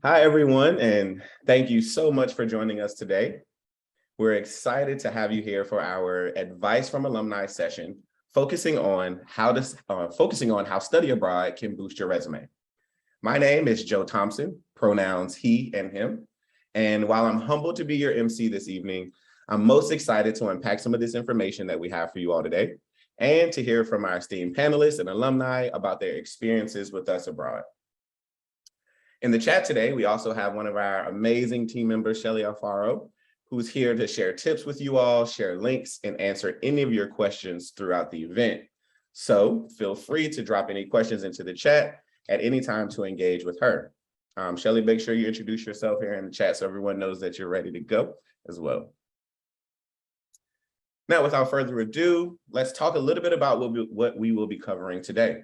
Hi, everyone, and thank you so much for joining us today. We're excited to have you here for our Advice from Alumni session, focusing on how study abroad can boost your resume. My name is Joe Thompson, pronouns he and him. And while I'm humbled to be your MC this evening, I'm most excited to unpack some of this information that we have for you all today and to hear from our esteemed panelists and alumni about their experiences with us abroad. In the chat today, we also have one of our amazing team members, Shelly Alfaro, who's here to share tips with you all, share links, and answer any of your questions throughout the event. So feel free to drop any questions into the chat at any time to engage with her. Shelly, make sure you introduce yourself here in the chat so everyone knows that you're ready to go as well. Now, without further ado, let's talk a little bit about what we will be covering today.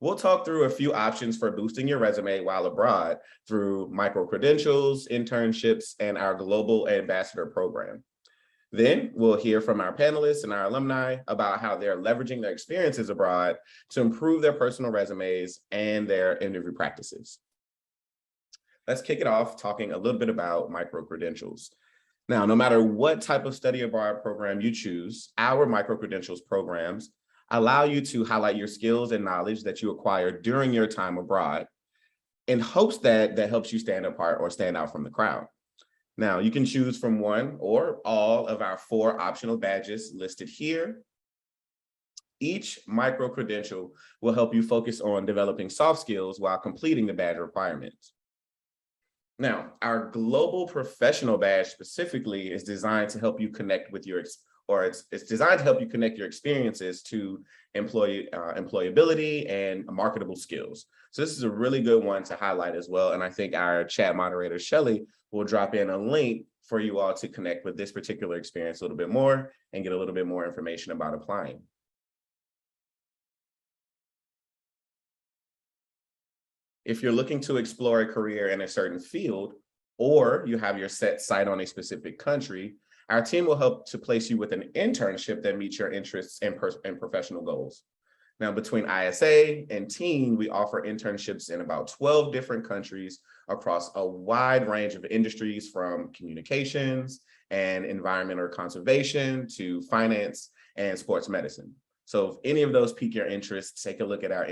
We'll talk through a few options for boosting your resume while abroad through micro-credentials, internships, and our Global Ambassador program. Then we'll hear from our panelists and our alumni about how they're leveraging their experiences abroad to improve their personal resumes and their interview practices. Let's kick it off talking a little bit about micro-credentials. Now, no matter what type of study abroad program you choose, our micro-credentials programs allow you to highlight your skills and knowledge that you acquired during your time abroad in hopes that helps you stand apart or stand out from the crowd. Now, you can choose from one or all of our 4 optional badges listed here. Each micro-credential will help you focus on developing soft skills while completing the badge requirements. Now, our Global Professional Badge specifically is designed to help you connect with it's designed to help you connect your experiences to employability and marketable skills. So this is a really good one to highlight as well. And I think our chat moderator, Shelly, will drop in a link for you all to connect with this particular experience a little bit more and get a little bit more information about applying. If you're looking to explore a career in a certain field, or you have your set sight on a specific country, our team will help to place you with an internship that meets your interests and professional goals. Now, between ISA and Teen, we offer internships in about 12 different countries across a wide range of industries, from communications and environmental conservation to finance and sports medicine. So if any of those pique your interest, take a look at our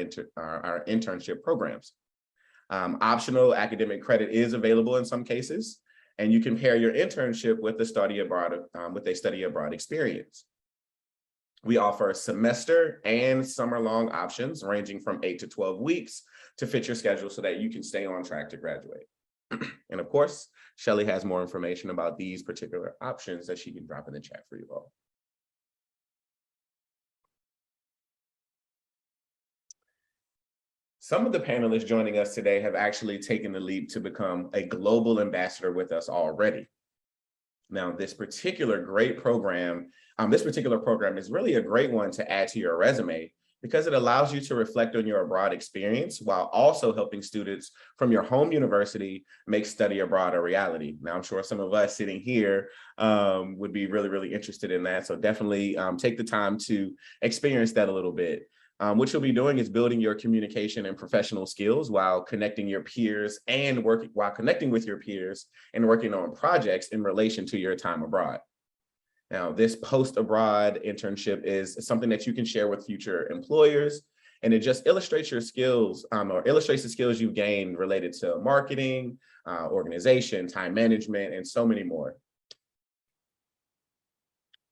internship programs. Optional academic credit is available in some cases, and you can pair your internship with a study abroad experience. We offer semester and summer-long options ranging from 8 to 12 weeks to fit your schedule so that you can stay on track to graduate. And of course, Shelly has more information about these particular options that she can drop in the chat for you all. Some of the panelists joining us today have actually taken the leap to become a global ambassador with us already. Now, this particular program is really a great one to add to your resume because it allows you to reflect on your abroad experience while also helping students from your home university make study abroad a reality. Now, I'm sure some of us sitting here would be really, really interested in that. So definitely take the time to experience that a little bit. What you'll be doing is building your communication and professional skills while connecting with your peers and working on projects in relation to your time abroad. Now, this post-abroad internship is something that you can share with future employers, and it just illustrates your skills or illustrates the skills you've gained related to marketing, organization, time management, and so many more.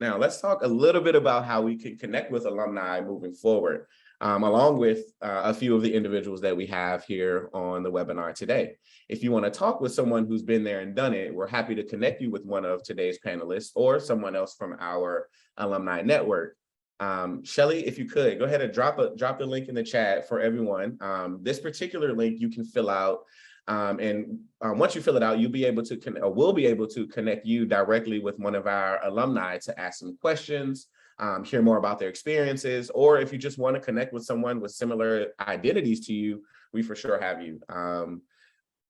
Now, let's talk a little bit about how we can connect with alumni moving forward, along with a few of the individuals that we have here on the webinar today. If you want to talk with someone who's been there and done it, we're happy to connect you with one of today's panelists or someone else from our alumni network. Shelly, if you could, go ahead and drop the link in the chat for everyone. This particular link you can fill out. Once you fill it out, we'll be able to connect you directly with one of our alumni to ask some questions, hear more about their experiences, or if you just want to connect with someone with similar identities to you, we for sure have you.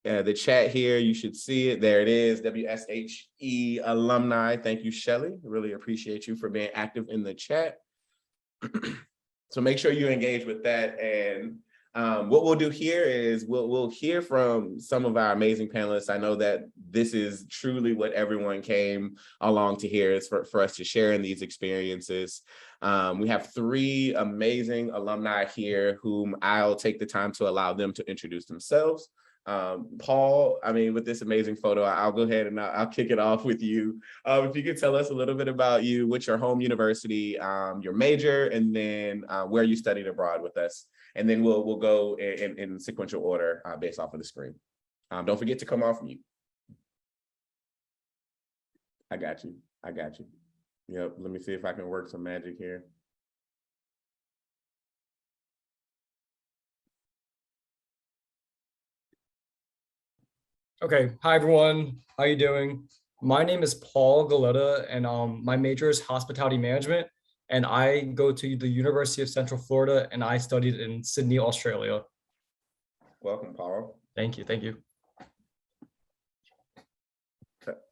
The chat here, you should see it. There it is, WSHE alumni. Thank you, Shelly. Really appreciate you for being active in the chat. So make sure you engage with that. And What we'll do here is we'll hear from some of our amazing panelists. I know that this is truly what everyone came along to hear, is for us to share in these experiences. We have three amazing alumni here whom I'll take the time to allow them to introduce themselves. Paul, I mean, with this amazing photo, I'll go ahead and I'll kick it off with you. If you could tell us a little bit about you, what's your home university, your major, and then where you studied abroad with us. And then we'll go in sequential order based off of the screen. Don't forget to come off mute. I got you. Yep, let me see if I can work some magic here. Okay, hi everyone. How you doing? My name is Paul Galetta, and my major is hospitality management, and I go to the University of Central Florida, and I studied in Sydney, Australia. Welcome, Paul. Thank you.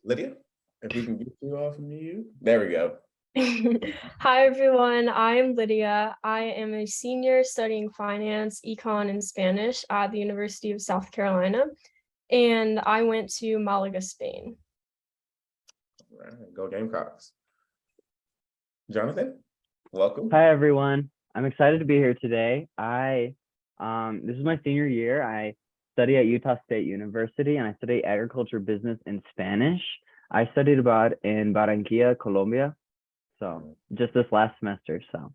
Lydia, if we can get you off mute. There we go. Hi everyone, I'm Lydia. I am a senior studying finance, econ, and Spanish at the University of South Carolina, and I went to Malaga, Spain. All right, go Gamecocks. Jonathan, welcome. Hi everyone. I'm excited to be here today. This is my senior year. I study at Utah State University and I study agriculture business in Spanish. I studied abroad in Barranquilla, Colombia. So just this last semester. So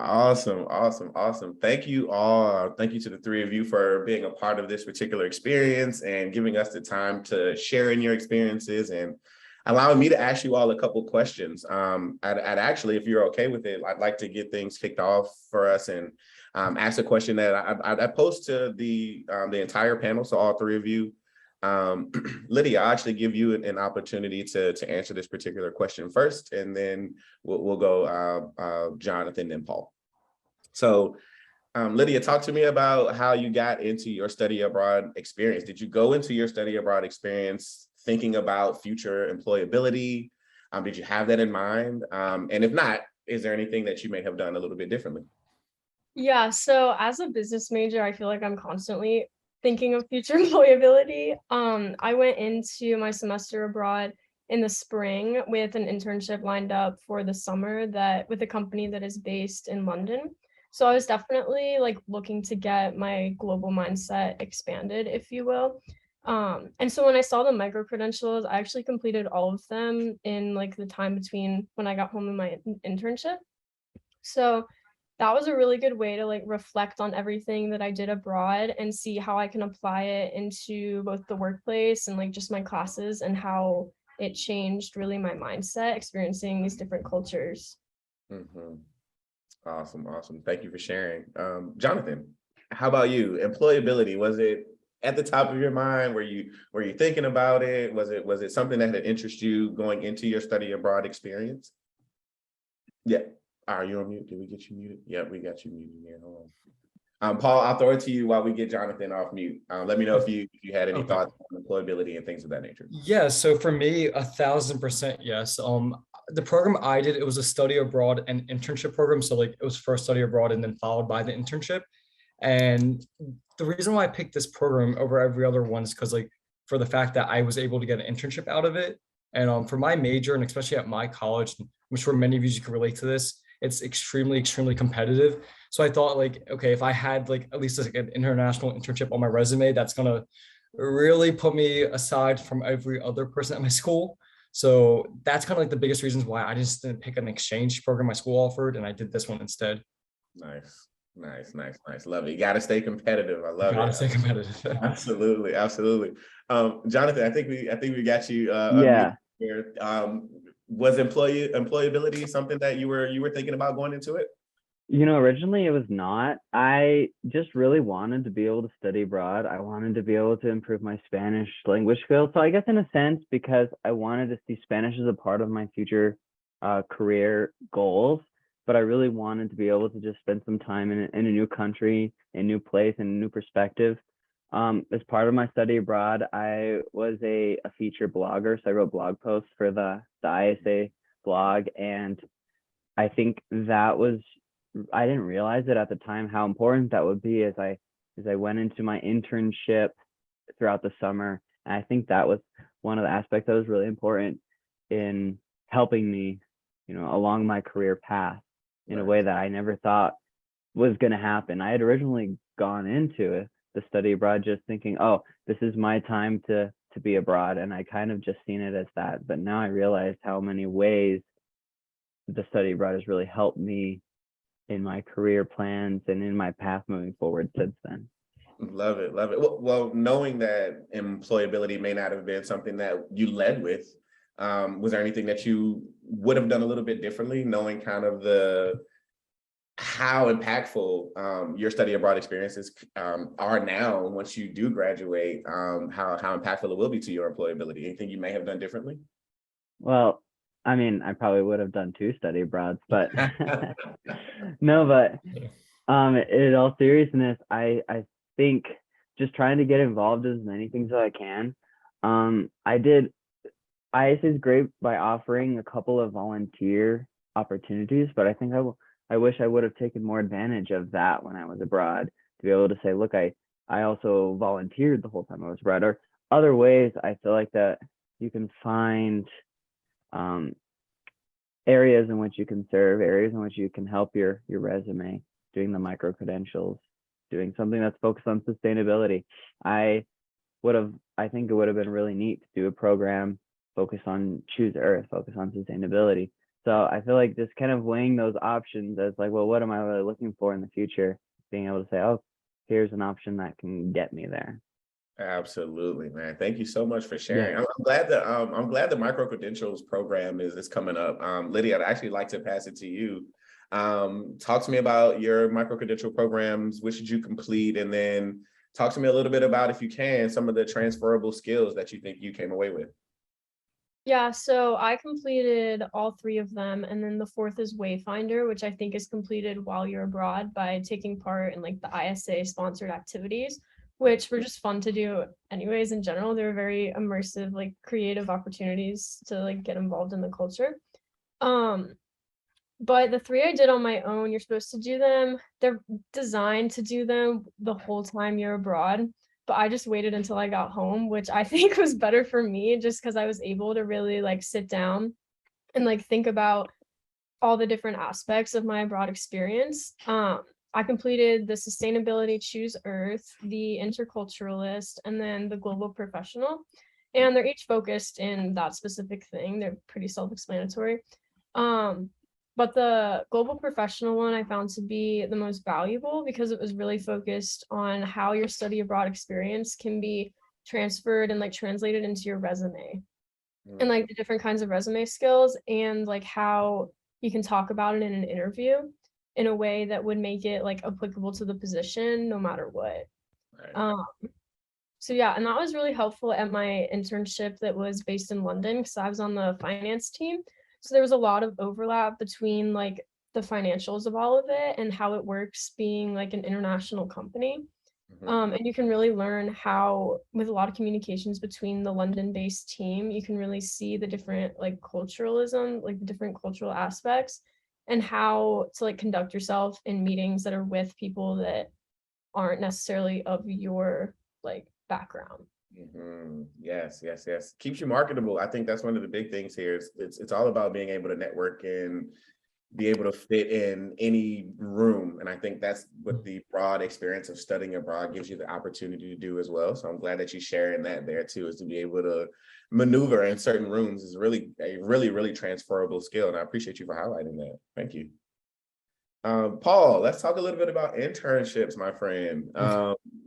Awesome. Thank you all. Thank you to the three of you for being a part of this particular experience and giving us the time to share in your experiences and allowing me to ask you all a couple questions. I'd actually, if you're okay with it, I'd like to get things kicked off for us and ask a question that I posed to the entire panel, so all three of you. Lydia, I'll actually give you an opportunity to answer this particular question first, and then we'll go Jonathan, then Paul. So Lydia, talk to me about how you got into your study abroad experience. Did you go into your study abroad experience thinking about future employability? Did you have that in mind? And if not, is there anything that you may have done a little bit differently? Yeah, so as a business major, I feel like I'm constantly thinking of future employability. I went into my semester abroad in the spring with an internship lined up for the summer with a company that is based in London. So I was definitely like looking to get my global mindset expanded, if you will. And so when I saw the micro credentials, I actually completed all of them in like the time between when I got home and my internship. So that was a really good way to like reflect on everything that I did abroad and see how I can apply it into both the workplace and like just my classes and how it changed really my mindset experiencing these different cultures. Mm-hmm. Awesome. Thank you for sharing. Jonathan, how about you? Employability, was it at the top of your mind? Were you thinking about it? Was it something that had interested you going into your study abroad experience? Yeah. Are you on mute? Did we get you muted? Yeah, we got you muted here. Hold on. Paul, I'll throw it to you while we get Jonathan off mute. Let me know if you had any thoughts on employability and things of that nature. Yeah, so for me, 1,000% yes. The program I did, it was a study abroad and internship program. So like it was first study abroad and then followed by the internship. And the reason why I picked this program over every other one is because like for the fact that I was able to get an internship out of it. And for my major, and especially at my college, I'm sure many of you can relate to this, it's extremely competitive. So I thought like, okay, if I had like at least like an international internship on my resume, that's gonna really put me aside from every other person at my school. So that's kind of like the biggest reasons why I just didn't pick an exchange program my school offered, and I did this one instead. Nice. Love it. You got to stay competitive. I love it. Gotta stay competitive. Absolutely. Jonathan, I think we got you. yeah. Here. Was employability something that you were thinking about going into it? Originally it was not. I just really wanted to be able to study abroad. I wanted to be able to improve my Spanish language skills. So I guess in a sense, because I wanted to see Spanish as a part of my future career goals, but I really wanted to be able to just spend some time in a new country, a new place, and a new perspective. As part of my study abroad, I was a feature blogger. So I wrote blog posts for the ISA blog. And I think that was didn't realize it at the time how important that would be as I went into my internship throughout the summer. And I think that was one of the aspects that was really important in helping me, along my career path in a way that I never thought was going to happen. I had originally gone into the study abroad just thinking, oh, this is my time to be abroad, and I kind of just seen it as that. But now I realized how many ways the study abroad has really helped me in my career plans and in my path moving forward since then. Love it, love it. Well, knowing that employability may not have been something that you led with, was there anything that you would have done a little bit differently, knowing kind of how impactful your study abroad experiences are now once you do graduate, how impactful it will be to your employability? Anything you may have done differently? Well, I mean, I probably would have done 2 study abroads, but no, but in all seriousness, I think just trying to get involved in as many things as I can. ISA is great by offering a couple of volunteer opportunities, but I think I wish I would have taken more advantage of that when I was abroad, to be able to say, look, I also volunteered the whole time I was abroad, or other ways I feel like that you can find areas in which you can serve, areas in which you can help your resume, doing the micro credentials, doing something that's focused on sustainability. I think it would have been really neat to do a program focus on Choose Earth, focus on sustainability. So I feel like just kind of weighing those options as like, well, what am I really looking for in the future? Being able to say, oh, here's an option that can get me there. Absolutely, man. Thank you so much for sharing. Yeah. I'm glad the micro credentials program is coming up. Lydia, I'd actually like to pass it to you. Talk to me about your micro credential programs. What should you complete? And then talk to me a little bit about, if you can, some of the transferable skills that you think you came away with. Yeah, so I completed all 3 of them, and then the 4th is Wayfinder, which I think is completed while you're abroad by taking part in like the ISA sponsored activities, which were just fun to do anyways. In general, they were very immersive, like creative opportunities to like get involved in the culture. But the 3 I did on my own, you're supposed to do them. They're designed to do them the whole time you're abroad. But I just waited until I got home, which I think was better for me, just because I was able to really like sit down and like think about all the different aspects of my abroad experience. I completed the Sustainability Choose Earth, the Interculturalist, and then the Global Professional. And they're each focused in that specific thing. They're pretty self-explanatory. But the Global Professional one I found to be the most valuable because it was really focused on how your study abroad experience can be transferred and like translated into your resume, and like the different kinds of resume skills, and like how you can talk about it in an interview in a way that would make it like applicable to the position no matter what. Right. So yeah, and that was really helpful at my internship that was based in London because I was on the finance team. So there was a lot of overlap between like the financials of all of it and how it works being like an international company. And you can really learn how, with a lot of communications between the London-based team, you can really see the different like culturalism, like the different cultural aspects, and how to like conduct yourself in meetings that are with people that aren't necessarily of your like background. Yes. Keeps you marketable. I think that's one of the big things here. It's all about being able to network and be able to fit in any room. And I think that's what the broad experience of studying abroad gives you the opportunity to do as well. So I'm glad that you're sharing that there too, is to be able to maneuver in certain rooms is really a really transferable skill. And I appreciate you for highlighting that. Thank you. Paul, let's talk a little bit about internships, my friend.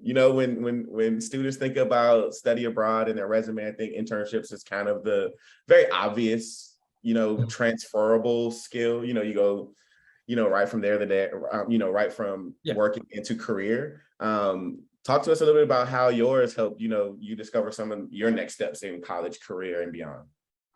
When students think about study abroad in their resume, I think internships is kind of the very obvious, transferable skill. You go, right from there to there, right from working into career. Talk to us a little bit about how yours helped, you discover some of your next steps in college, career, and beyond.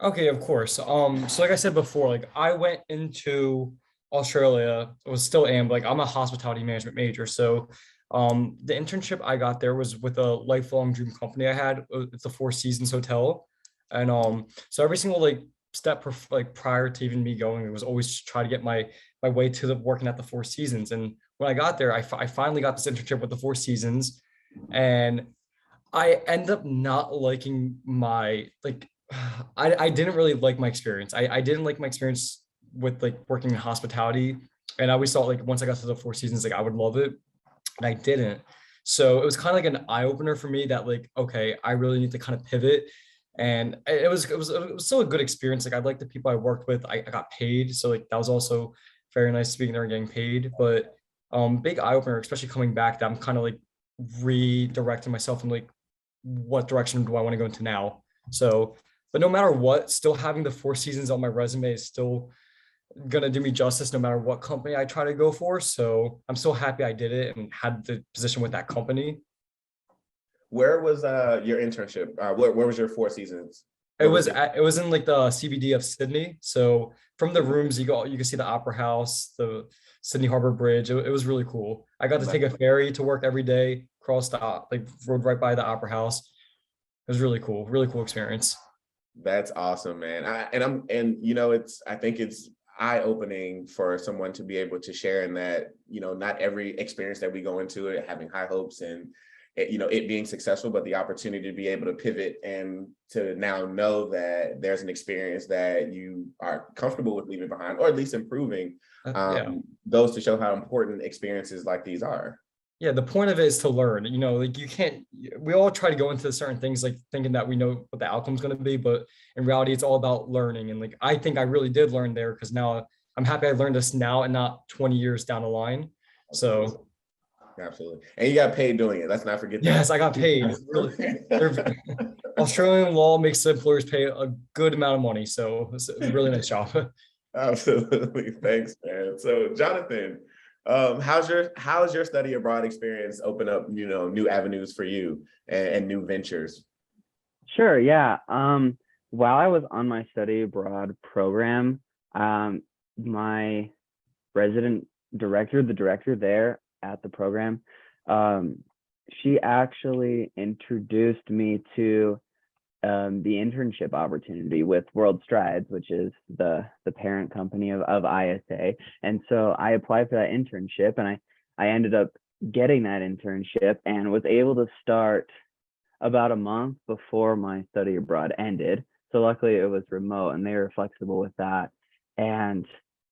Okay, of course. So like I said before, like I went into Australia, still am, like I'm a hospitality management major. So the internship I got there was with a lifelong dream company I had. It's a Four Seasons hotel. And so every single like step like prior to even me going, it was always try to get my my way to the working at the Four Seasons. And when I got there, I finally got this internship with the Four Seasons, and I end up not liking my like I didn't really like my experience. I didn't like my experience with like working in hospitality. And I always thought like once I got to the Four Seasons, like I would love it. And I didn't. So it was kind of like an eye opener for me that like, okay, I really need to kind of pivot. And it was still a good experience. Like I liked the people I worked with. I got paid. So like that was also very nice being there and getting paid. But big eye opener, especially coming back, that I'm kind of like redirecting myself and like what direction do I want to go into now? So, but no matter what, still having the Four Seasons on my resume is still gonna do me justice no matter what company I try to go for. So I'm so happy I did it and had the position with that company. Where was your internship? Where was your Four Seasons? It Where was was it? it was in like the CBD of Sydney. So from the rooms you can see the Opera House, the Sydney Harbor Bridge. It was really cool. I got to take a ferry to work every day, cross the like rode right by the Opera House. It was really cool experience. That's awesome, man. And I think it's eye-opening for someone to be able to share in that, not every experience that we go into it having high hopes and it being successful, but the opportunity to be able to pivot and to now know that there's an experience that you are comfortable with leaving behind, or at least improving, Yeah. goes to show how important experiences like these are. Yeah, the point of it is to learn. Like you can't, we all try to go into certain things like thinking that we know what the outcome's going to be, but in reality, it's all about learning. And like, I think I really did learn there because now I'm happy I learned this now and not 20 years down the line. So, Absolutely. And you got paid doing it. Let's not forget that. yes, I got paid. Australian law makes the employers pay a good amount of money. So, it's a really nice job. Absolutely. Thanks, man. So Jonathan, how's your study abroad experience open up, new avenues for you and new ventures? Sure, yeah. While I was on my study abroad program, my resident director, the director there at the program, she actually introduced me to the internship opportunity with World Strides, which is the parent company of ISA. And so I applied for that internship, and I ended up getting that internship and was able to start about a month before my study abroad ended. So luckily it was remote and they were flexible with that. And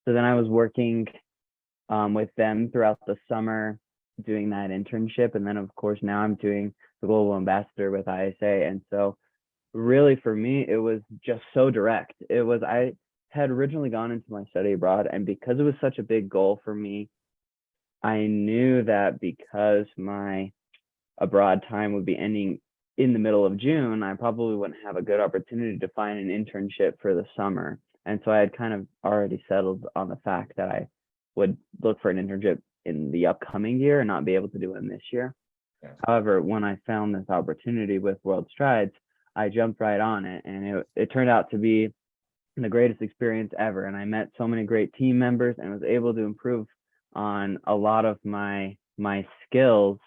so then I was working with them throughout the summer doing that internship. And then of course now I'm doing the global ambassador with ISA. And so really for me, it was just so direct. I had originally gone into my study abroad, and because it was such a big goal for me, I knew that because my abroad time would be ending in the middle of June, I probably wouldn't have a good opportunity to find an internship for the summer. And so I had kind of already settled on the fact that I would look for an internship in the upcoming year and not be able to do it this year. Yeah. However, when I found this opportunity with World Strides, I jumped right on it, and it turned out to be the greatest experience ever. And I met so many great team members and was able to improve on a lot of my skills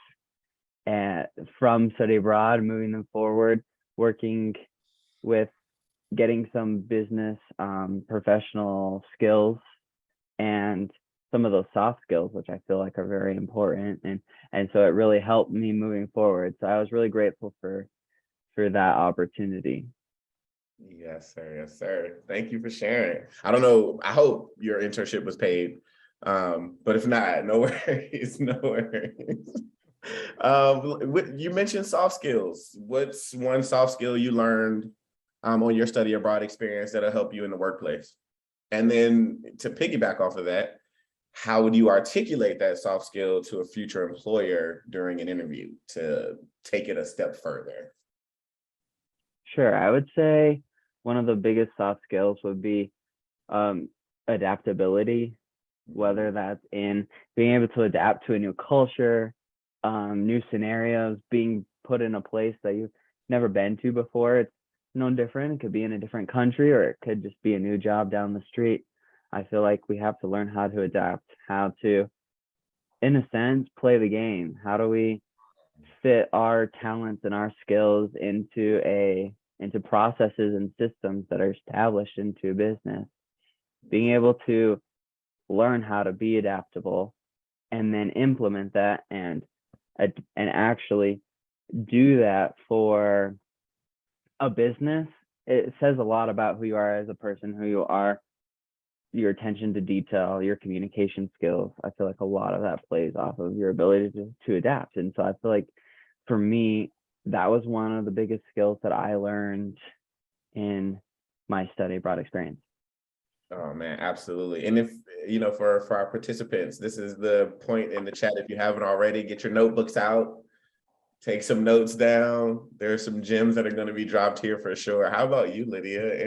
from study abroad, moving them forward, working with getting some business professional skills and some of those soft skills, which I feel like are very important. And so it really helped me moving forward. So I was really grateful for that opportunity. Yes, sir. Yes, sir. Thank you for sharing. I don't know. I hope your internship was paid. But if not, no worries. No worries. You mentioned soft skills. What's one soft skill you learned on your study abroad experience that'll help you in the workplace? And then to piggyback off of that, how would you articulate that soft skill to a future employer during an interview to take it a step further? Sure. I would say one of the biggest soft skills would be adaptability, whether that's in being able to adapt to a new culture, new scenarios, being put in a place that you've never been to before. It's no different. It could be in a different country, or it could just be a new job down the street. I feel like we have to learn how to adapt, how to, in a sense, play the game. How do we fit our talents and our skills into processes and systems that are established into a business? Being able to learn how to be adaptable, and then implement that and actually do that for a business, it says a lot about who you are as a person, who you are, your attention to detail, your communication skills. I feel like a lot of that plays off of your ability to adapt. And so I feel like for me, that was one of the biggest skills that I learned in my study abroad experience. Oh man, absolutely. And if, for our participants, this is the point in the chat. If you haven't already, get your notebooks out, take some notes down. There's some gems that are going to be dropped here for sure. How about you, Lydia?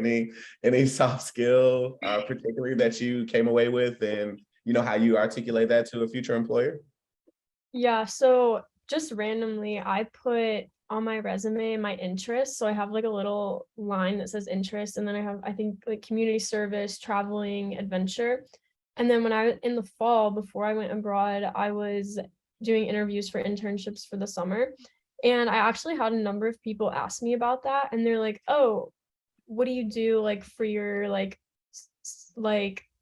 Any soft skill, particularly that you came away with, and how you articulate that to a future employer? Yeah, so just randomly, I put on my resume my interests. So I have like a little line that says interest, and then I have, I think, like community service, traveling, adventure. And then when in the fall, before I went abroad, I was doing interviews for internships for the summer. And I actually had a number of people ask me about that. And they're like, oh, what do you do like for your like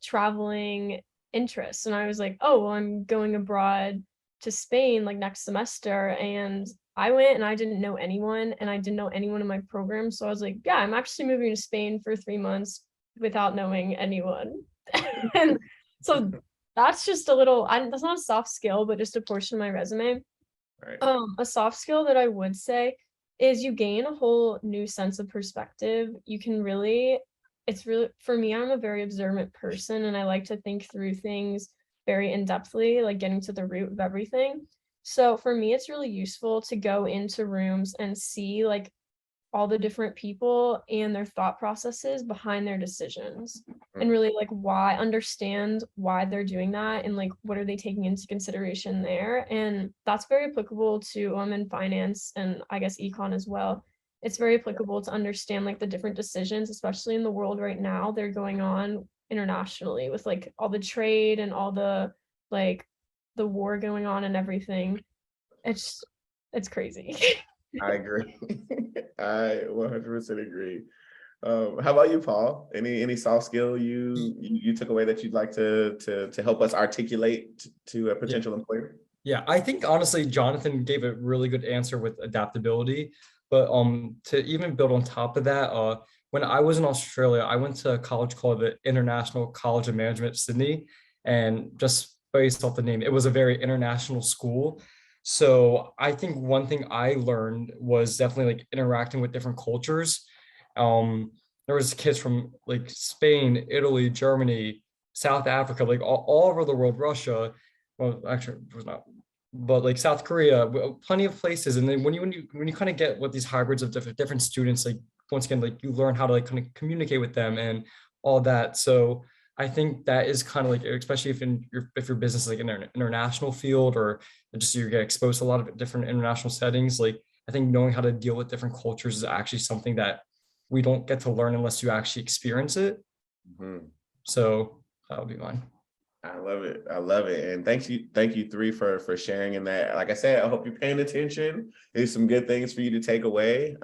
traveling interests? And I was like, oh, well, I'm going abroad to Spain like next semester. And I went and I didn't know anyone, and I didn't know anyone in my program. So I was like, yeah, I'm actually moving to Spain for 3 months without knowing anyone. And so that's just a little, that's not a soft skill, but just a portion of my resume. Right. A soft skill that I would say is you gain a whole new sense of perspective. You can really, it's really, for me, I'm a very observant person, and I like to think through things very in-depthly, like getting to the root of everything. So for me, it's really useful to go into rooms and see like all the different people and their thought processes behind their decisions, and really like understand why they're doing that, and like what are they taking into consideration there. And that's very applicable to in finance, and I guess econ as well. It's very applicable to understand like the different decisions, especially in the world right now, they're going on internationally with like all the trade and all the like the war going on and everything. It's crazy. I agree. I 100% agree. How about you, Paul? Any soft skill you took away that you'd like to help us articulate to a potential employer? Yeah, I think honestly, Jonathan gave a really good answer with adaptability. But to even build on top of that, when I was in Australia, I went to a college called the International College of Management, Sydney, and just based off the name, it was a very international school. So I think one thing I learned was definitely like interacting with different cultures. There was kids from like Spain, Italy, Germany, South Africa, like all over the world, Russia. Well, actually, it was not, but like South Korea, plenty of places. And then when you kind of get with these hybrids of different students, like once again, like you learn how to like kind of communicate with them and all that. So I think that is kind of like, especially if your business is like in an international field, or just you get exposed to a lot of different international settings, like I think knowing how to deal with different cultures is actually something that we don't get to learn unless you actually experience it. Mm-hmm. So that would be mine. I love it. I love it. And thank you three for sharing in that. Like I said, I hope you're paying attention. There's some good things for you to take away.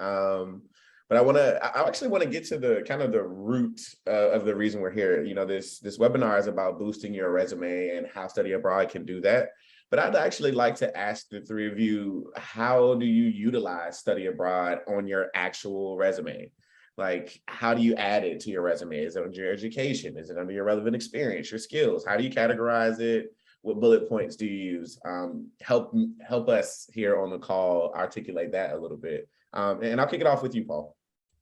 But I actually want to get to the kind of the root of the reason we're here. This webinar is about boosting your resume and how study abroad can do that. But I'd actually like to ask the three of you, how do you utilize study abroad on your actual resume? Like, how do you add it to your resume? Is it under your education? Is it under your relevant experience, your skills? How do you categorize it? What bullet points do you use? Help us here on the call articulate that a little bit. And I'll kick it off with you, Paul.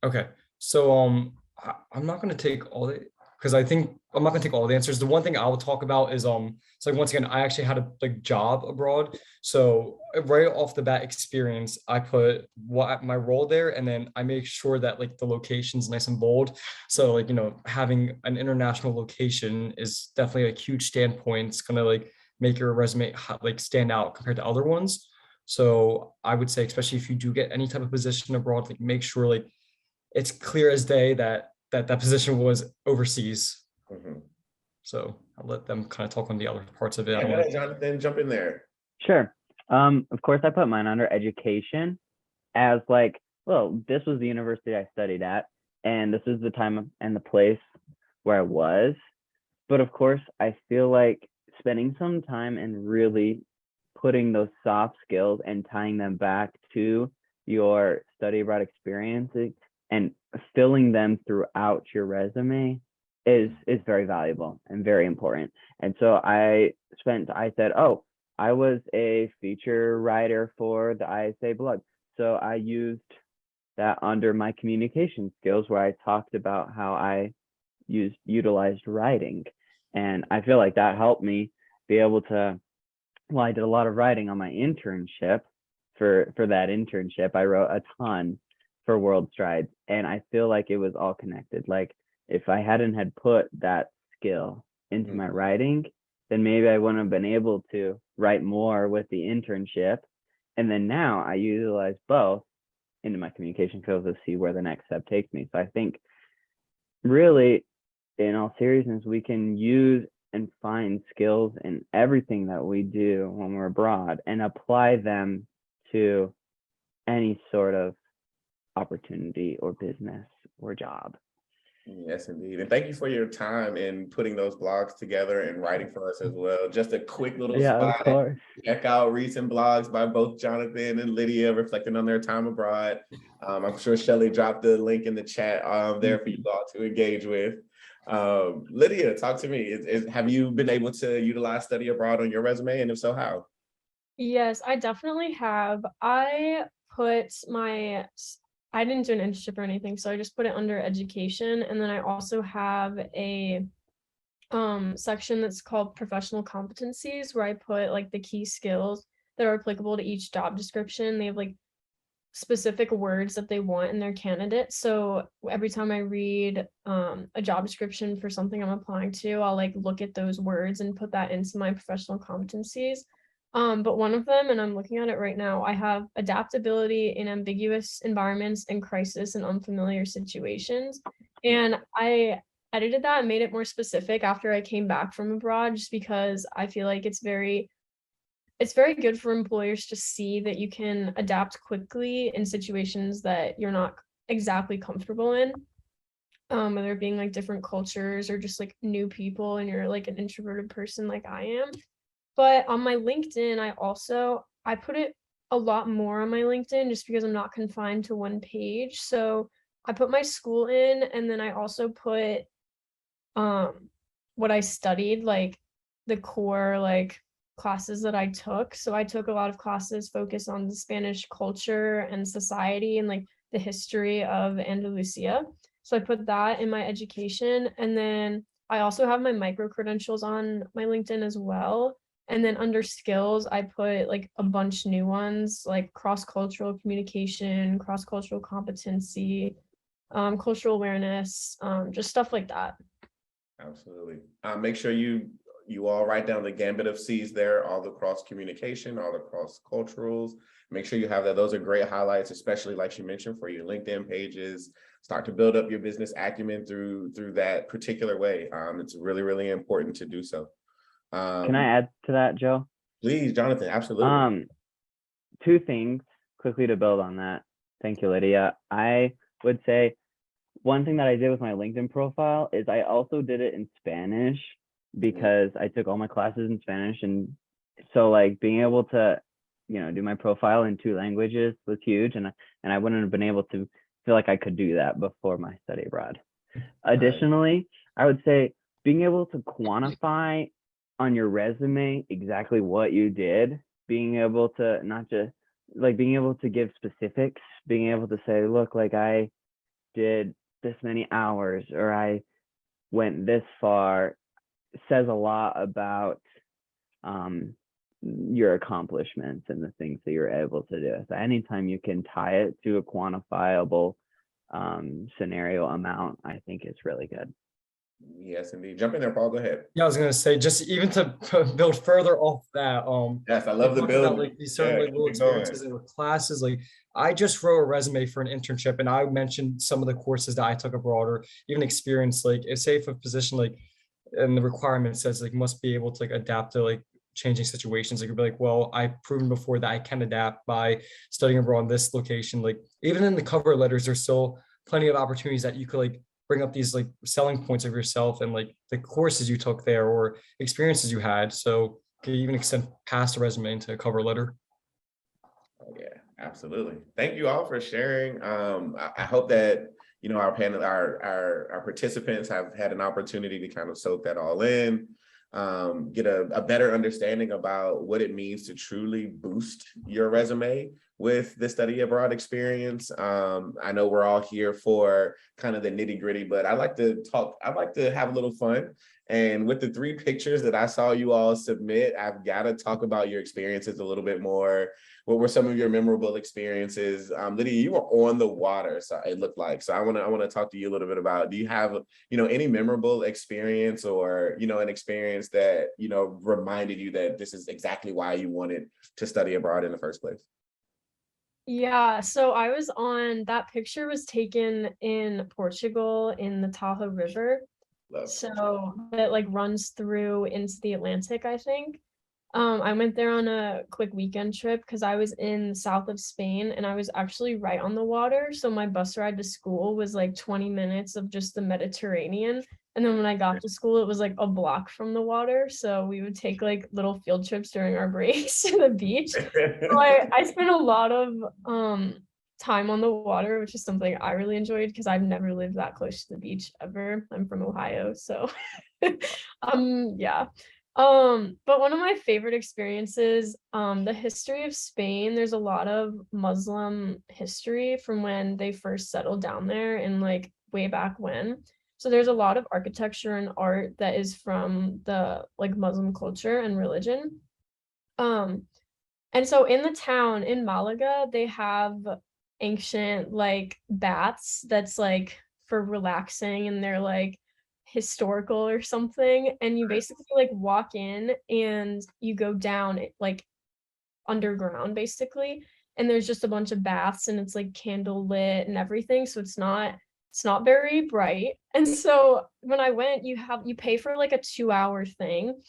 Okay. So I'm not going to take all the, because I think I'm not going to take all the answers. The one thing I will talk about is so like once again, I actually had a like job abroad. So right off the bat experience, I put what my role there, and then I make sure that like the location's nice and bold. So like, having an international location is definitely a huge standpoint. It's gonna like make your resume like stand out compared to other ones. So I would say, especially if you do get any type of position abroad, like make sure like it's clear as day that position was overseas. Mm-hmm. So I'll let them kind of talk on the other parts of it. Yeah, go ahead, Jonathan, jump in there. Sure. Of course, I put mine under education as like, well, this was the university I studied at, and this is the time and the place where I was. But of course, I feel like spending some time and really putting those soft skills and tying them back to your study abroad experiences and filling them throughout your resume is very valuable and very important. And so I said, oh, I was a feature writer for the ISA blog. So I used that under my communication skills, where I talked about how I utilized writing. And I feel like that helped me be able to, well, I did a lot of writing on my internship. For that internship, I wrote a ton for World Strides, and I feel like it was all connected. Like, if I hadn't had put that skill into my writing, then maybe I wouldn't have been able to write more with the internship. And then now I utilize both into my communication skills to see where the next step takes me. So I think really, in all seriousness, we can use and find skills in everything that we do when we're abroad and apply them to any sort of opportunity or business or job. Yes, indeed. And thank you for your time in putting those blogs together and writing for us as well. Just a quick little Of spot. course. Check out recent blogs by both Jonathan and Lydia reflecting on their time abroad. I'm sure Shelly dropped the link in the chat there for you all to engage with. Lydia, talk to me. Have you been able to utilize study abroad on your resume? And if so, how? Yes, I definitely have. I didn't do an internship or anything, so I just put it under education. And then I also have a section that's called professional competencies, where I put like the key skills that are applicable to each job description. They have like specific words that they want in their candidate. So every time I read a job description for something I'm applying to, I'll like look at those words and put that into my professional competencies. But one of them, and I'm looking at it right now, I have adaptability in ambiguous environments and crisis in unfamiliar situations. And I edited that and made it more specific after I came back from abroad, just because I feel like it's very good for employers to see that you can adapt quickly in situations that you're not exactly comfortable in, whether it being like different cultures or just like new people and you're like an introverted person like I am. But on my LinkedIn, I put it a lot more on my LinkedIn just because I'm not confined to one page. So I put my school in, and then I also put what I studied, like the core like classes that I took. So I took a lot of classes focused on the Spanish culture and society and like the history of Andalusia. So I put that in my education. And then I also have my micro credentials on my LinkedIn as well. And then under skills, I put like a bunch new ones like cross-cultural communication, cross-cultural competency, cultural awareness, just stuff like that. Absolutely. Make sure you all write down the gambit of C's there, all the cross communication, all the cross culturals. Make sure you have that. Those are great highlights, especially like you mentioned for your LinkedIn pages. Start to build up your business acumen through that particular way. It's really, really important to do so. Can I add to that, Joe? Please, Jonathan, absolutely. Two things quickly to build on that. Thank you, Lydia. I would say one thing that I did with my LinkedIn profile is I also did it in Spanish, because I took all my classes in Spanish. And so like being able to, do my profile in two languages was huge. And I wouldn't have been able to feel like I could do that before my study abroad. Additionally, I would say being able to quantify on your resume exactly what you did, being able to not just like being able to give specifics, being able to say, look, like I did this many hours or I went this far, says a lot about your accomplishments and the things that you're able to do. So anytime you can tie it to a quantifiable scenario amount, I think is really good. Yes, indeed. Jump in there, Paul. Go ahead. Yeah, I was gonna say, just even to build further off that. Yes, I love the talking about, build. like these certain like little experiences and with classes. Like I just wrote a resume for an internship, and I mentioned some of the courses that I took abroad, or even experience. Like, say if a position like, and the requirement says like must be able to like adapt to like changing situations. Like you'd be like, well, I've proven before that I can adapt by studying abroad in this location. Like even in the cover letters, there's still plenty of opportunities that you could like bring up these like selling points of yourself and like the courses you took there or experiences you had. So can you even extend past the resume into a cover letter? Oh, yeah, absolutely. Thank you all for sharing. I hope that our panel, our participants have had an opportunity to kind of soak that all in, get a better understanding about what it means to truly boost your resume with the study abroad experience. I know we're all here for kind of the nitty gritty, but I like to have a little fun. And with the 3 pictures that I saw you all submit, I've got to talk about your experiences a little bit more. What were some of your memorable experiences? Lydia, you were on the water, so it looked like. So I want to talk to you a little bit about, do you have, any memorable experience or, an experience that, reminded you that this is exactly why you wanted to study abroad in the first place? Yeah, so that picture was taken in Portugal in the Tahoe River. Love. So it like runs through into the Atlantic, I think. I went there on a quick weekend trip because I was in the south of Spain and I was actually right on the water. So my bus ride to school was like 20 minutes of just the Mediterranean. And then when I got to school, it was like a block from the water. So we would take like little field trips during our breaks to the beach. So I spent a lot of time on the water, which is something I really enjoyed because I've never lived that close to the beach ever. I'm from Ohio, so yeah. But one of my favorite experiences, the history of Spain, there's a lot of Muslim history from when they first settled down there and like way back when. So there's a lot of architecture and art that is from the like Muslim culture and religion. And so in the town in Malaga, they have ancient like baths that's like for relaxing and they're like historical or something. And you basically like walk in and you go down like underground basically. And there's just a bunch of baths and it's like candle lit and everything. So it's not very bright. And so when I went, you pay for like a 2-hour thing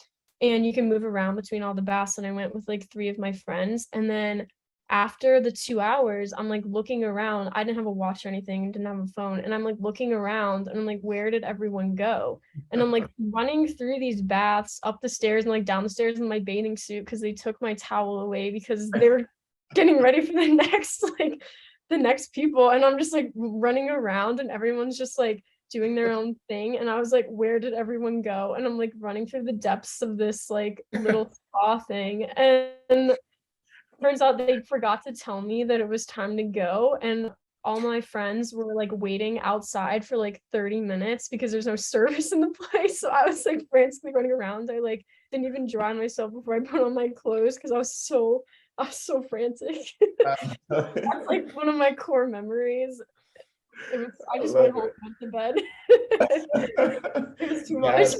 and you can move around between all the baths. And I went with like 3 of my friends. And then after the 2 hours, I'm like looking around. I didn't have a watch or anything, didn't have a phone. And I'm like looking around and I'm like, where did everyone go? And I'm like running through these baths, up the stairs and like down the stairs in my bathing suit because they took my towel away because they were getting ready for the next people. And I'm just like running around and everyone's just like doing their own thing. And I was like, where did everyone go? And I'm like running through the depths of this like little spa thing. And turns out they forgot to tell me that it was time to go. And all my friends were like waiting outside for like 30 minutes because there's no service in the place. So I was like frantically running around. I like didn't even dry myself before I put on my clothes because I was so frantic. That's like one of my core memories. I just went home and went to bed. It was too much.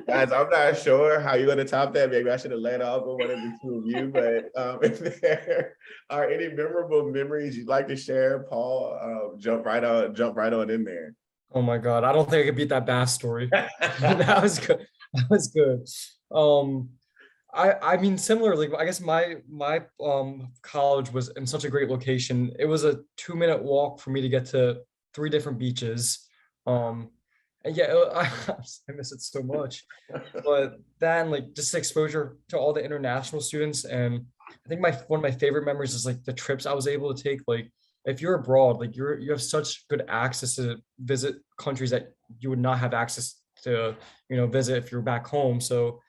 Guys, I'm not sure how you're going to top that. Maybe I should have led off with one of the 2 of you. But if there are any memorable memories you'd like to share, Paul, jump right on in there. Oh my God, I don't think I could beat that bath story. That was good. That was good. I mean, similarly, I guess my college was in such a great location. It was a 2-minute walk for me to get to 3 different beaches. And yeah, I miss it so much. But then like just exposure to all the international students, and I think one of my favorite memories is like the trips I was able to take. Like if you're abroad, like you have such good access to visit countries that you would not have access to, visit if you're back home. So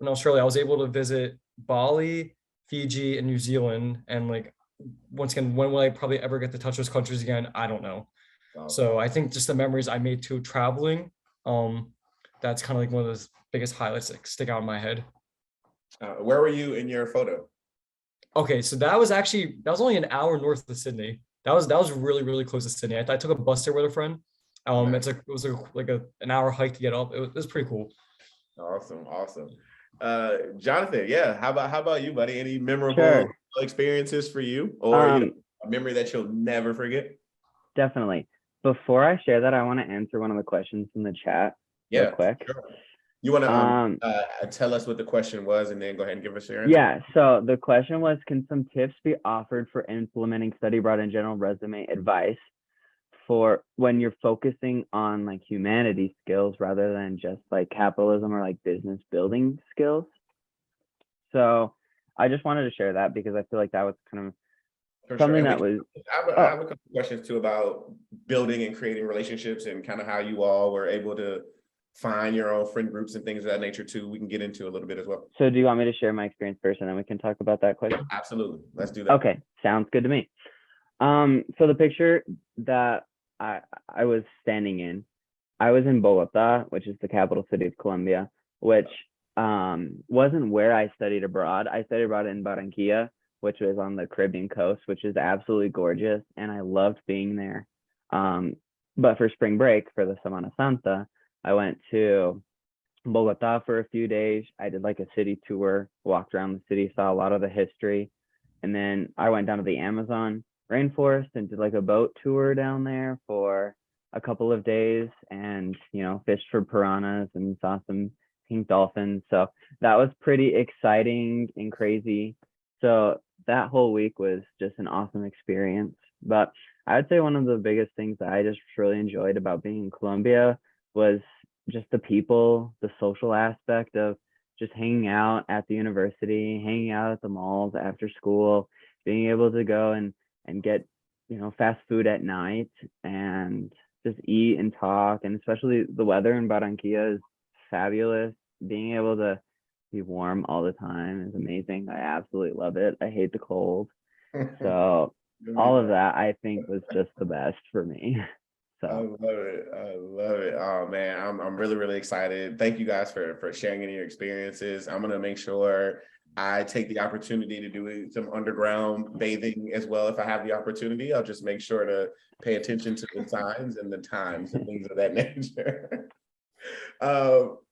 in Australia, I was able to visit Bali, Fiji, and New Zealand. And like, once again, when will I probably ever get to touch those countries again? I don't know. Wow. So I think just the memories I made too traveling, that's kind of like one of those biggest highlights that stick out in my head. Where were you in your photo? Okay, so that was only an hour north of Sydney. That was really, really close to Sydney. I took a bus there with a friend. Nice. It was like an hour hike to get up. It was pretty cool. Awesome. Jonathan, yeah. How about you, buddy? Any memorable Sure. experiences for you, or a memory that you'll never forget? Definitely. Before I share that, I want to answer one of the questions in the chat real quick. Sure. You want to tell us what the question was and then go ahead and give us your answer? Yeah, so the question was, can some tips be offered for implementing study abroad and general resume advice for when you're focusing on like humanity skills rather than just like capitalism or like business building skills. So I just wanted to share that because I feel like that was kind of For sure. something And that we, was I have a couple questions too about building and creating relationships and kind of how you all were able to find your own friend groups and things of that nature too. We can get into a little bit as well. So do you want me to share my experience first and then we can talk about that question? Absolutely. Let's do that. Okay, sounds good to me. So the picture that I was standing in, I was in Bogota, which is the capital city of Colombia, which wasn't where I studied abroad. I studied abroad in Barranquilla, which was on the Caribbean coast, which is absolutely gorgeous, and I loved being there. But for spring break, for the Semana Santa, I went to Bogota for a few days. I did like a city tour, walked around the city, saw a lot of the history, and then I went down to the Amazon rainforest and did like a boat tour down there for a couple of days, and fished for piranhas and saw some pink dolphins. So that was pretty exciting and crazy. So that whole week was just an awesome experience. But I would say one of the biggest things that I just really enjoyed about being in Colombia was just the people, the social aspect of just hanging out at the university, hanging out at the malls after school, being able to go and get fast food at night and just eat and talk. And especially the weather in Barranquilla is fabulous. Being able to be warm all the time is amazing. I absolutely love it. I hate the cold. So all of that I think was just the best for me. I So love it. I love it. Oh man, I'm really, really excited. Thank you guys for sharing any of your experiences. I'm gonna make sure I take the opportunity to do some underground bathing as well. If I have the opportunity, I'll just make sure to pay attention to the signs and the times and things of that nature.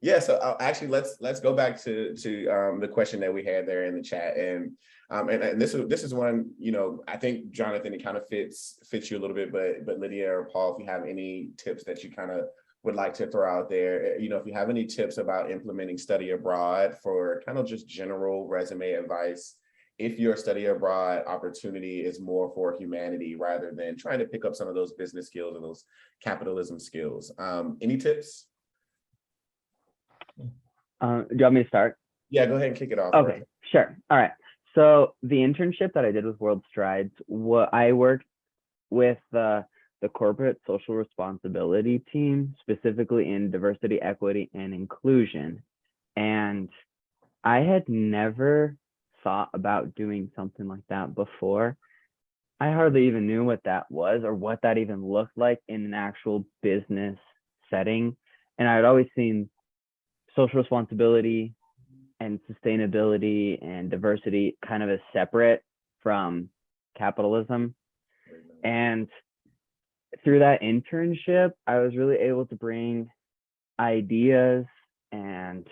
Yeah, so actually let's go back to the question that we had there in the chat, and this is one, I think Jonathan, it kind of fits you a little bit, but Lydia or Paul, if you have any tips that you kind of would like to throw out there, if you have any tips about implementing study abroad for kind of just general resume advice, if your study abroad opportunity is more for humanity rather than trying to pick up some of those business skills or those capitalism skills. Any tips? do you want me to start? Yeah, go ahead and kick it off. Okay, sure. All right. So the internship that I did with World Strides, I worked with the corporate social responsibility team, specifically in diversity, equity, and inclusion. And I had never thought about doing something like that before. I hardly even knew what that was or what that even looked like in an actual business setting. And I had always seen social responsibility and sustainability and diversity kind of as separate from capitalism. And through that internship, I was really able to bring ideas and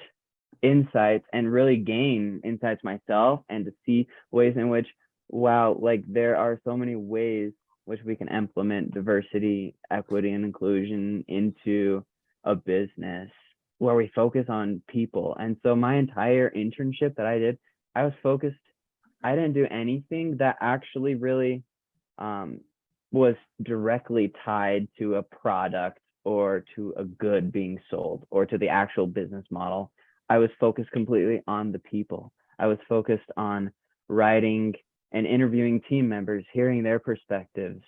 insights and really gain insights myself, and to see ways in which, wow, like there are so many ways which we can implement diversity, equity, and inclusion into a business where we focus on people. And so my entire internship that I did, I was focused. I didn't do anything that actually really was directly tied to a product or to a good being sold or to the actual business model. I was focused completely on the people. I was focused on writing and interviewing team members, hearing their perspectives,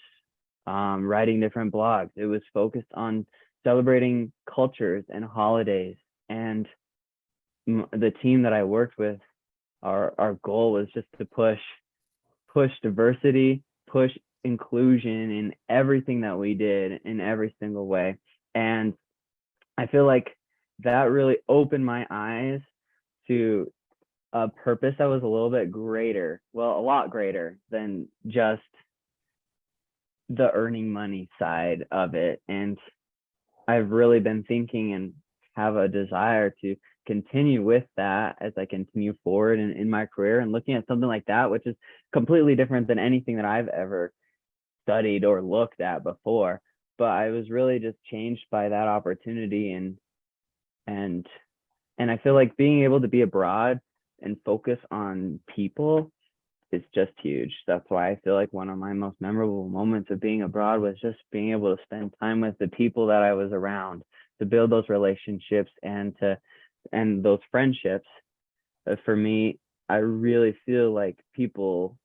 writing different blogs. It was focused on celebrating cultures and holidays. And the team that I worked with, our goal was just to push diversity, push inclusion in everything that we did in every single way. And I feel like that really opened my eyes to a purpose that was a little bit greater, well, a lot greater than just the earning money side of it. And I've really been thinking and have a desire to continue with that as I continue forward in my career, and looking at something like that, which is completely different than anything that I've ever studied or looked at before. But I was really just changed by that opportunity, and I feel like being able to be abroad and focus on people is just huge. That's why I feel like one of my most memorable moments of being abroad was just being able to spend time with the people that I was around, to build those relationships and those friendships. For me, I really feel like people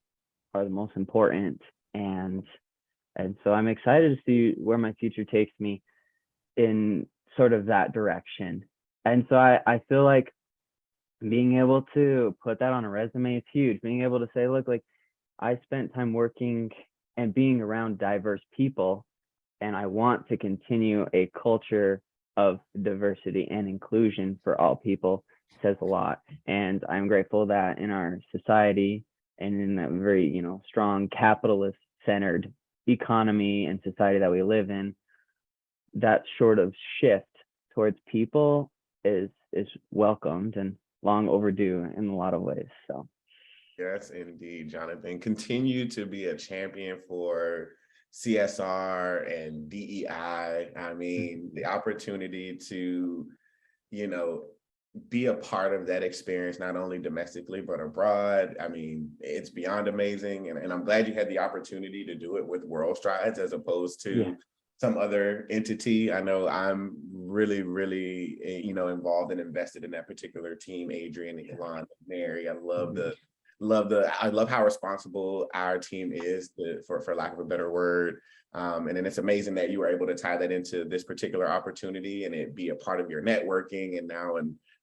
are the most important, and so I'm excited to see where my future takes me in sort of that direction. And so I feel like being able to put that on a resume is huge. Being able to say, look, like I spent time working and being around diverse people, and I want to continue a culture of diversity and inclusion for all people, says a lot. And I'm grateful that in our society and in that very, strong capitalist centered economy and society that we live in, that sort of shift towards people is welcomed and long overdue in a lot of ways. So yes, indeed, Jonathan. Continue to be a champion for CSR and DEI. I mean, the opportunity to, be a part of that experience, not only domestically, but abroad. I mean, it's beyond amazing. And I'm glad you had the opportunity to do it with World Strides as opposed to some other entity. I know I'm really, really, involved and invested in that particular team, Adrian, Elon, Mary. I love how responsible our team is, for lack of a better word. And then it's amazing that you were able to tie that into this particular opportunity and it be a part of your networking and now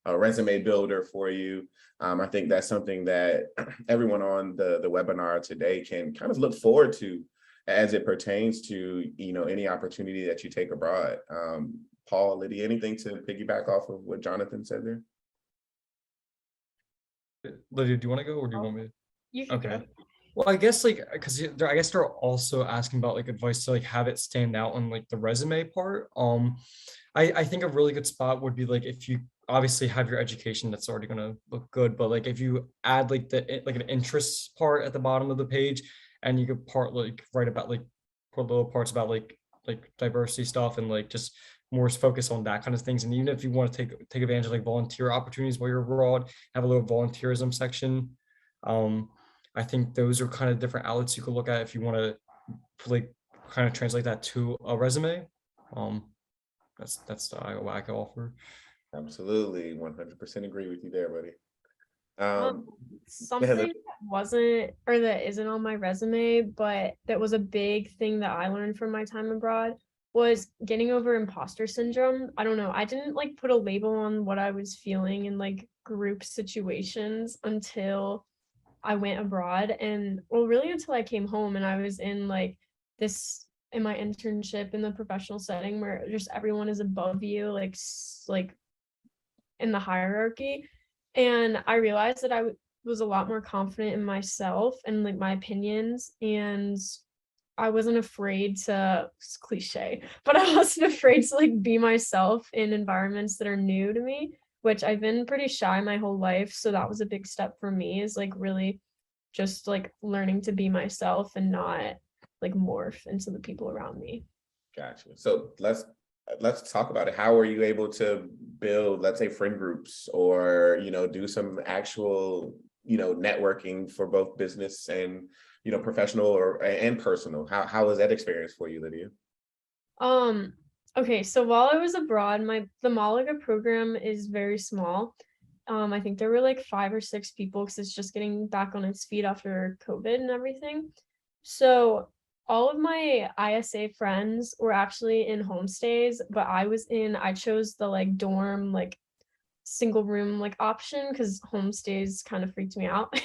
a resume builder for you. I think that's something that everyone on the webinar today can kind of look forward to as it pertains to, any opportunity that you take abroad. Paul, Lydia, anything to piggyback off of what Jonathan said there? Lydia, do you want to go or do you want me? You can Okay. go. Well, I guess because I guess they're also asking about advice to have it stand out on the resume part. I think a really good spot would be if you obviously have your education that's already gonna look good, but if you add an interests part at the bottom of the page, and you could write about put little parts about diversity stuff and just more focus on that kind of things. And even if you want to take advantage of volunteer opportunities while you're abroad, have a little volunteerism section. I think those are kind of different outlets you could look at if you want to kind of translate that to a resume. That's what I can offer. Absolutely, 100% agree with you there, buddy. Something that wasn't or that isn't on my resume, but that was a big thing that I learned from my time abroad was getting over imposter syndrome. I don't know. I didn't put a label on what I was feeling in group situations until I went abroad, and really until I came home and I was in this in my internship in the professional setting where just everyone is above you, in the hierarchy. And I realized that I was a lot more confident in myself and my opinions, and I wasn't afraid to, it's cliche, but I wasn't afraid to be myself in environments that are new to me, which I've been pretty shy my whole life. So that was a big step for me, is really just learning to be myself and not morph into the people around me. Gotcha. So let's talk about it. How are you able to build, let's say, friend groups or, do some actual, networking for both business and, professional and personal? How was that experience for you, Lydia? Okay, so while I was abroad, the Malaga program is very small. I think there were 5 or 6 people because it's just getting back on its feet after COVID and everything. So all of my ISA friends were actually in homestays, but I chose the dorm, single room option because homestays kind of freaked me out.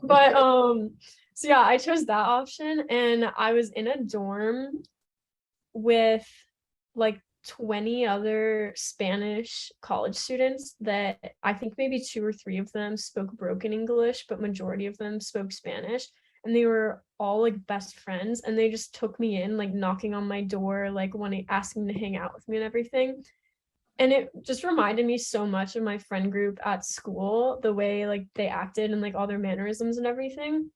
But so yeah, I chose that option, and I was in a dorm with 20 other Spanish college students that I think maybe 2 or 3 of them spoke broken English, but majority of them spoke Spanish. And they were all best friends, and they just took me in, knocking on my door, asking to hang out with me and everything. And it just reminded me so much of my friend group at school, the way they acted and all their mannerisms and everything,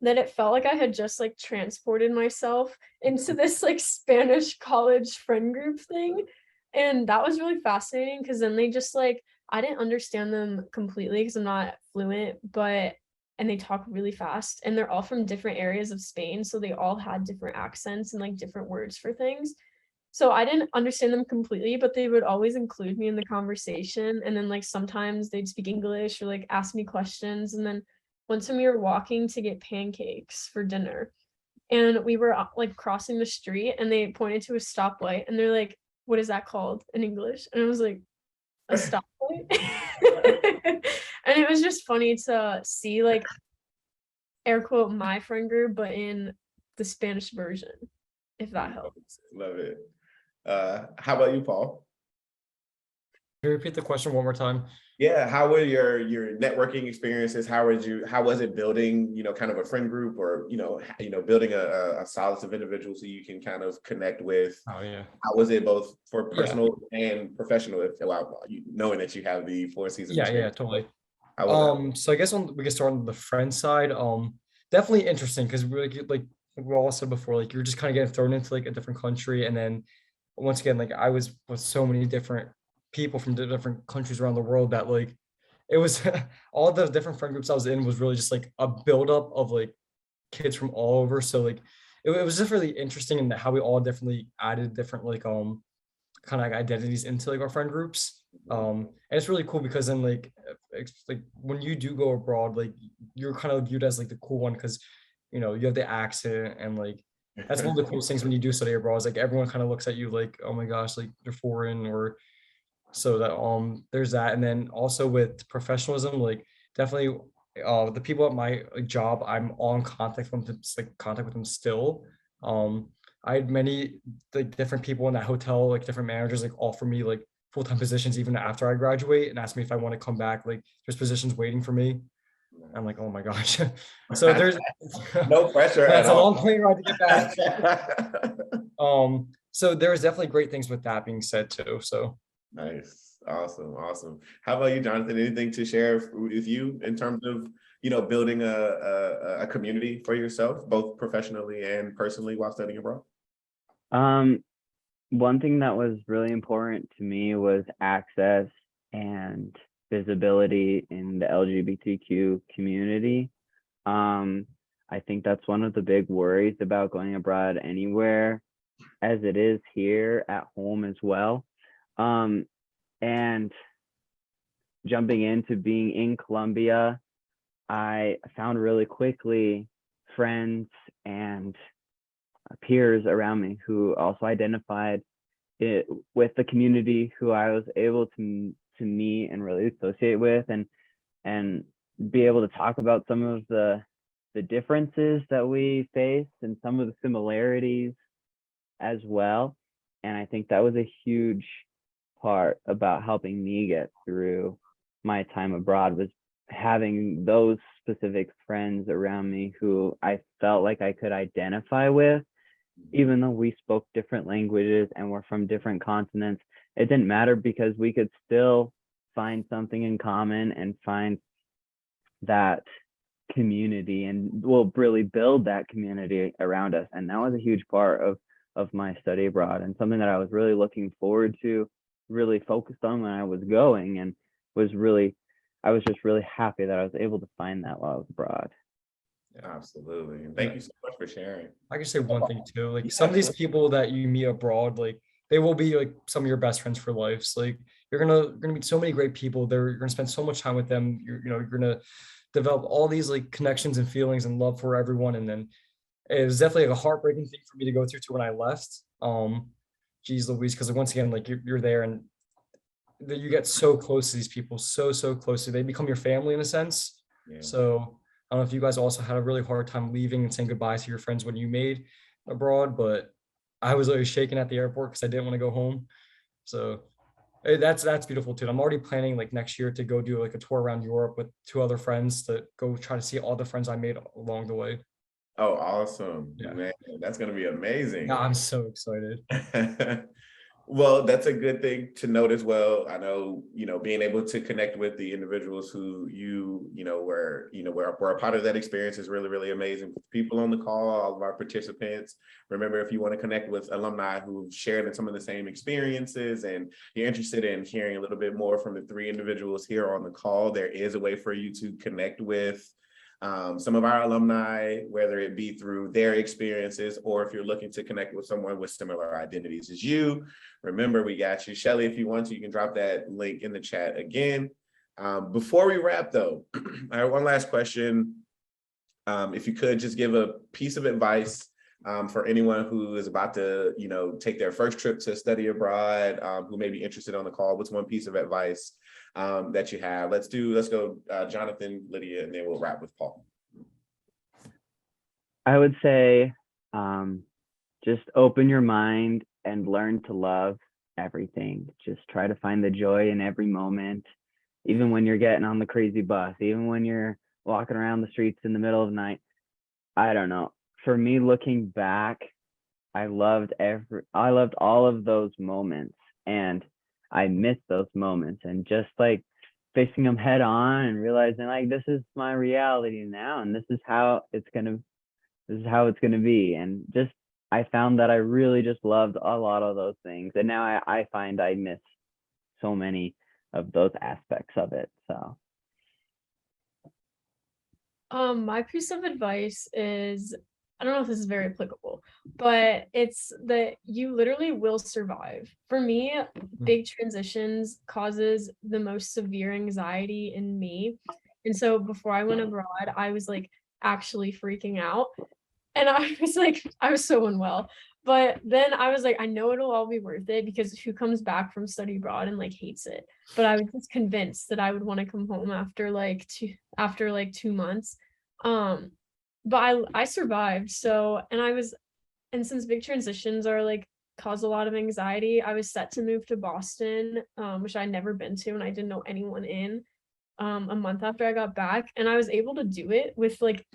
that it felt like I had just transported myself into this Spanish college friend group thing. And that was really fascinating because then they just I didn't understand them completely because I'm not fluent, but and they talk really fast, and they're all from different areas of Spain, so they all had different accents and like different words for things. So I didn't understand them completely, but they would always include me in the conversation. And then like sometimes they'd speak English or like ask me questions. And then one time we were walking to get pancakes for dinner, and we were like crossing the street, and they pointed to a stoplight, and they're like, "What is that called in English?" And I was like, "A stoplight." And it was just funny to see like air quote my friend group, but in the Spanish version, if that helps. Love it. How about you, Paul? Can you repeat the question one more time? Yeah, how were your networking experiences? How was it building, kind of a friend group, or building a solid of individuals who you can kind of connect with? Oh yeah. How was it both for Yeah. personal and professional? Knowing that you have the 4 seasons. Yeah, totally. How was that? So I guess we can start on the friend side. Definitely interesting because like we all said before, like you're just kind of getting thrown into like a different country, and then once again, like I was with so many different people from different countries around the world that like it was all the different friend groups I was in was really just like a buildup of like kids from all over. So like it was just really interesting in how we all differently added different like kind of like identities into like our friend groups. And it's really cool because then like like when you do go abroad, like you're kind of viewed as like the cool one because you have the accent, and like that's one of the coolest things when you do study abroad is like everyone kind of looks at you like, oh my gosh, like you're foreign. Or so that there's that. And then also with professionalism, like definitely the people at my job, I'm on contact with them, like contact with them still. I had many like different people in that hotel, like different managers, like offer me like full-time positions even after I graduate and ask me if I want to come back. Like there's positions waiting for me. I'm like, oh my gosh. So there's No pressure at that's a all. long plane ride to get back. So there's definitely great things with that being said too. So Nice. Awesome. How about you, Jonathan? Anything to share with you in terms of, building a community for yourself, both professionally and personally while studying abroad? One thing that was really important to me was access and visibility in the LGBTQ community. I think that's one of the big worries about going abroad anywhere, as it is here at home as well. And jumping into being in Colombia, I found really quickly friends and peers around me who also identified it with the community, who I was able to meet and really associate with, and be able to talk about some of the differences that we face and some of the similarities as well. And I think that was a huge part about helping me get through my time abroad, was having those specific friends around me who I felt like I could identify with, even though we spoke different languages and were from different continents. It didn't matter because we could still find something in common and find that community, and we'll really build that community around us. And that was a huge part of my study abroad, and something that I was really looking forward to, really focused on when I was going, and I was just really happy that I was able to find that while I was abroad. Absolutely. And thank you so much for sharing. I can say one thing too, like some of these people that you meet abroad, like they will be like some of your best friends for life. So, like you're gonna meet so many great people there. You're gonna spend so much time with them. You're gonna develop all these like connections and feelings and love for everyone. And then it was definitely like a heartbreaking thing for me to go through to when I left. Geez Louise, because once again, like you're there and you get so close to these people, so close to, they become your family in a sense. Yeah. So I don't know if you guys also had a really hard time leaving and saying goodbye to your friends when you made abroad, but I was always shaking at the airport because I didn't want to go home. So that's beautiful too. I'm already planning like next year to go do like a tour around Europe with 2 other friends to go try to see all the friends I made along the way. Oh, awesome. Yeah. Man, that's going to be amazing. Yeah, I'm so excited. Well, that's a good thing to note as well. I know, being able to connect with the individuals who were a part of that experience is really, really amazing. People on the call, all of our participants, remember, if you want to connect with alumni who've shared in some of the same experiences and you're interested in hearing a little bit more from the 3 individuals here on the call, there is a way for you to connect with some of our alumni, whether it be through their experiences or if you're looking to connect with someone with similar identities as you. Remember, we got you. Shelly, if you want to, you can drop that link in the chat again. Before we wrap though, I have one last question. If you could just give a piece of advice for anyone who is about to, take their first trip to study abroad, who may be interested on the call, what's one piece of advice that you have? Let's go Jonathan, Lydia, and then we'll wrap with Paul. I would say just open your mind and learn to love everything. Just try to find the joy in every moment, even when you're getting on the crazy bus, even when you're walking around the streets in the middle of the night. I don't know. For me, looking back, I loved all of those moments, and I miss those moments, and just like facing them head on and realizing like this is my reality now, and this is how it's gonna be. And just I found that I really just loved a lot of those things, and now I find I miss so many of those aspects of it. So my piece of advice is, I don't know if this is very applicable, but it's that you literally will survive. For me, big transitions causes the most severe anxiety in me. And so before I went abroad, I was like actually freaking out. And I was so unwell. But then I was like, I know it'll all be worth it, because who comes back from study abroad and like hates it? But I was just convinced that I would want to come home after like 2 months. But I survived. So, and since big transitions are like cause a lot of anxiety, I was set to move to Boston, which I'd never been to, and I didn't know anyone in, a month after I got back. And I was able to do it with like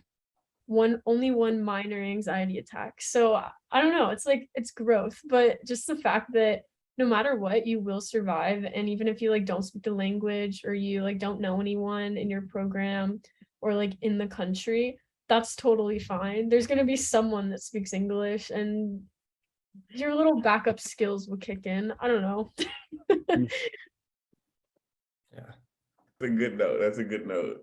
only one minor anxiety attack. So I don't know, it's growth, but just the fact that no matter what, you will survive. And even if you like don't speak the language, or you like don't know anyone in your program or like in the country, that's totally fine. There's going to be someone that speaks English, and your little backup skills will kick in. I don't know. Yeah. That's a good note. That's a good note.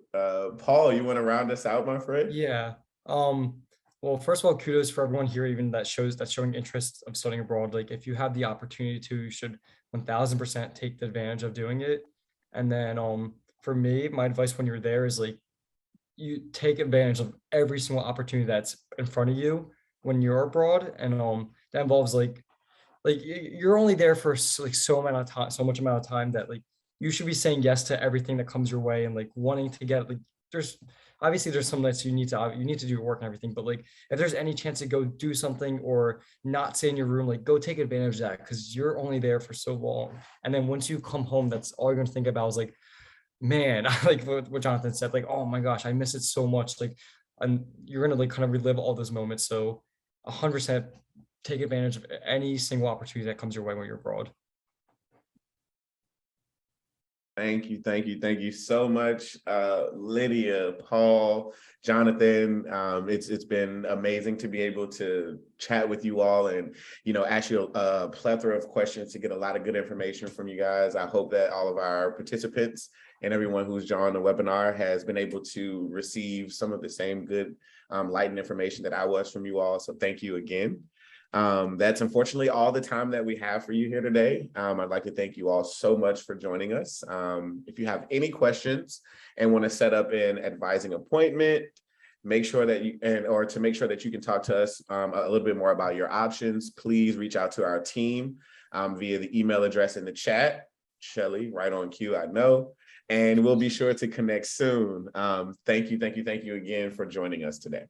Paul, you want to round us out, my friend? Yeah. Well, first of all, kudos for everyone here, even that's showing interest of studying abroad. Like, if you have the opportunity to, you should 1000% take the advantage of doing it. And then for me, my advice when you're there is like, you take advantage of every single opportunity that's in front of you when you're abroad. And that involves like you're only there for like so much amount of time that like you should be saying yes to everything that comes your way, and like wanting to get like, there's some nights you need to do your work and everything, but like if there's any chance to go do something or not stay in your room, like go take advantage of that, because you're only there for so long. And then once you come home, that's all you're gonna think about is like, man, like what Jonathan said, like, oh my gosh, I miss it so much. Like, and you're gonna like kind of relive all those moments. So 100% take advantage of any single opportunity that comes your way when you're abroad. Thank you so much, Lydia, Paul, Jonathan. It's been amazing to be able to chat with you all, and ask you a plethora of questions to get a lot of good information from you guys. I hope that all of our participants and everyone who's joined the webinar has been able to receive some of the same good light and information that I was from you all. So thank you again. That's unfortunately all the time that we have for you here today. I'd like to thank you all so much for joining us. If you have any questions and want to set up an advising appointment, make sure that you can talk to us a little bit more about your options, please reach out to our team via the email address in the chat. Shelly, right on cue, I know. And we'll be sure to connect soon. Thank you again for joining us today.